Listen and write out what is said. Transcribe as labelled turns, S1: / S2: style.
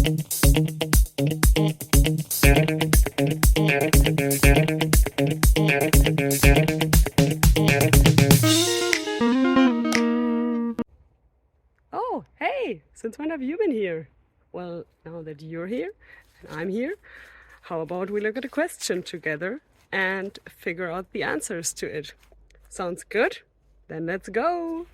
S1: Oh, hey! Since when have you been here? Well, now that you're here and I'm here, how about we look at a question together and figure out the answers to it? Sounds good? Then let's go!